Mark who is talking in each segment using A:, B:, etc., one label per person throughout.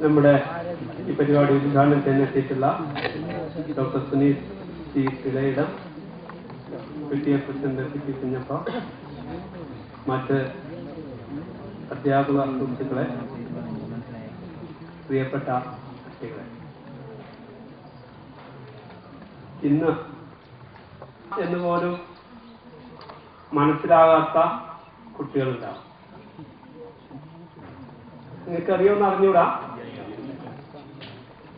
A: നമ്മുടെ ഈ പരിപാടി ഉദ്ഘാടനം ചെയ്യാനെത്തിയിട്ടുള്ള doctor Sunil C Elayidam, PTA president P Kunjappa, മറ്റ് അധ്യാപക സുഹൃത്തുക്കളെ, പ്രിയപ്പെട്ട കുട്ടികളെ, ഇന്ന് എന്നുപോലും മനസ്സിലാകാത്ത കുട്ടികളുണ്ടാവും. നിങ്ങൾക്കറിയുമെന്ന് അറിഞ്ഞൂടാ,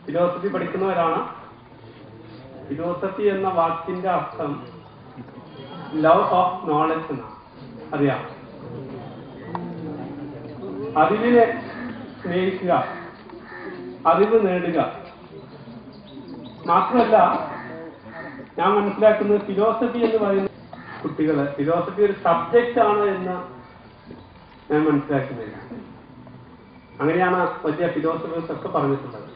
A: ഫിലോസഫി പഠിക്കുന്നവരാണ്. ഫിലോസഫി എന്ന വാക്കിന്റെ അർത്ഥം ലവ് ഓഫ് നോളജ് എന്നാണ്. അറിയാം, അറിവിനെ സ്നേഹിക്കുക, അറിവ് നേടുക. മാത്രമല്ല, ഞാൻ മനസ്സിലാക്കുന്നത് ഫിലോസഫി എന്ന് പറയുന്ന കുട്ടികള് ഫിലോസഫി ഒരു സബ്ജക്റ്റ് ആണ് എന്ന് ഞാൻ മനസ്സിലാക്കുന്നില്ല. അങ്ങനെയാണ് വലിയ ഫിലോസഫേഴ്സ് ഒക്കെ പറഞ്ഞിട്ടുള്ളത്.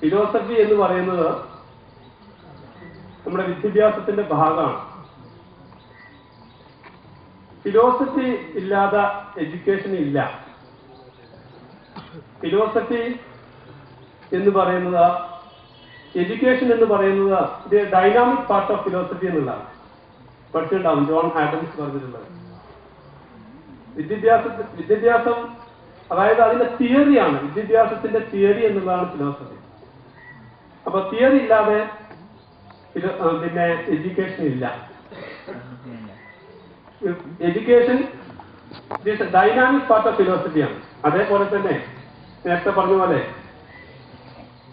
A: ഫിലോസഫി എന്ന് പറയുന്നത് നമ്മുടെ വിദ്യാഭ്യാസത്തിന്റെ ഭാഗമാണ്. ഫിലോസഫി ഇല്ലാതെ എഡ്യൂക്കേഷൻ ഇല്ല. ഫിലോസഫി എന്ന് പറയുന്നത്, എഡ്യൂക്കേഷൻ എന്ന് പറയുന്നത് ഇത് ഡൈനാമിക് പാർട്ട് ഓഫ് ഫിലോസഫി എന്നുള്ളതാണ്. പഠിച്ചിട്ടുണ്ടാവും, ജോൺ ആഡംസ് പറഞ്ഞിട്ടുള്ളത്. വിദ്യാഭ്യാസം അതായത് അതിന്റെ തിയറിയാണ്. വിദ്യാഭ്യാസത്തിന്റെ തിയറി എന്നുള്ളതാണ് ഫിലോസഫി. അപ്പൊ തിയറി ഇല്ലാതെ പിന്നെ എഡ്യൂക്കേഷൻ ഇല്ല. എഡ്യൂക്കേഷൻ ഡൈനാമിക് പാർട്ട് ഓഫ് ഫിലോസഫിയാണ്. അതേപോലെ തന്നെ നേരത്തെ പറഞ്ഞ പോലെ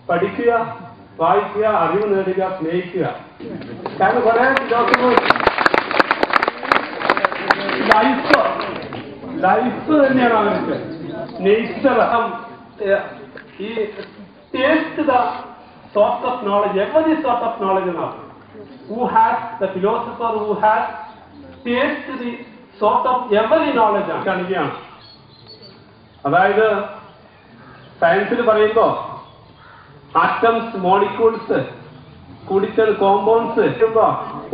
A: പഠിക്കുക, വായിക്കുക, അറിവ് നേടുക, സ്നേഹിക്കുക. കാരണം കുറെ ഫിലോസഫേഴ്സ് ലൈഫ് തന്നെയാണ് അവർക്ക്. നേച്ചർ ഈ taste the sort of knowledge, every sort of knowledge എന്നാണ്. Who has the philosopher who has taste the sort of every knowledge ആണ് കാണിക്കുകയാണ്. അതായത് സയൻസിൽ പറയുമ്പോ ആറ്റംസ്, മോളിക്യൂൾസ് കൂടിച്ചേർന്ന് കോമ്പൗണ്ട്സ് കിട്ടുമ്പോ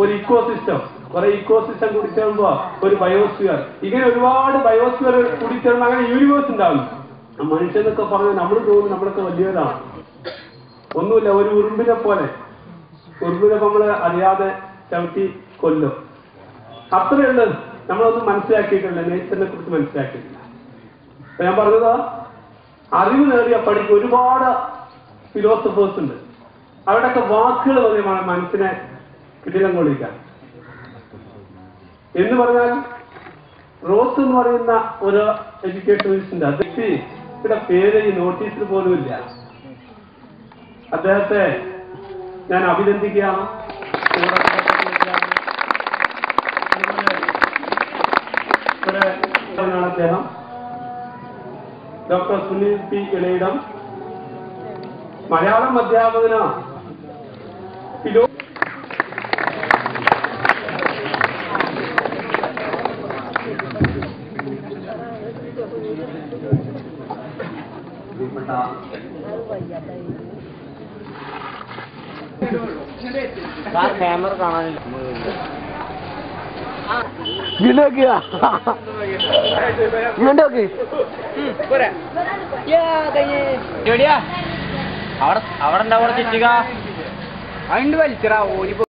A: ഒരു ഇക്കോസിസ്റ്റം, കുറെ ഇക്കോസിസ്റ്റം കൂടിച്ചേരുമ്പോ ഒരു ബയോസ്ഫിയർ, ഇങ്ങനെ ഒരുപാട് ബയോസ്ഫിയർ കൂടിച്ചേർന്ന് അങ്ങനെ യൂണിവേഴ്സ് ഉണ്ടാവും. മനുഷ്യനൊക്കെ പറഞ്ഞ് നമ്മൾ തോന്നുന്നു നമ്മളൊക്കെ വലിയവരാണ്. ഒന്നുമില്ല, ഒരു ഉറുമ്പിനെ പോലെ. ഉറുമ്പിനെ നമ്മള് അറിയാതെ ചവിട്ടി കൊല്ലും. അത്രയുള്ളൂ. നമ്മളൊന്നും മനസ്സിലാക്കിയിട്ടില്ല, നേച്ചറിനെ കുറിച്ച് മനസ്സിലാക്കിയിട്ടില്ല. അപ്പൊ ഞാൻ പറഞ്ഞത്, അറിവ് നേടിയ പഠിക്കും ഒരുപാട് ഫിലോസഫേഴ്സ് ഉണ്ട്. അവരുടെയൊക്കെ വാക്കുകൾ പറയുമാണ് മനസ്സിനെ കിടിലം കൊള്ളിക്കാൻ. എന്ന് പറഞ്ഞാൽ റോസ് എന്ന് പറയുന്ന ഒരു എഡ്യൂക്കേഷനിസ്റ്റുണ്ട്. അദ്ദേഹത്തിന്റെ പേര് ഈ നോട്ടീസിൽ പോലും ഇല്ല. അദ്ദേഹത്തെ ഞാൻ അഭിനന്ദിക്കുകയാണ്. അദ്ദേഹം ഡോക്ടർ സുനിൽ പി ഇളയിടം, മലയാളം അധ്യാപകനാണ്.
B: ക്യാമറ കാണാനില്ല. അവിടെ അവിടെ ചിറ്റിക അതിന്റെ വലിച്ചറാ ഓടി.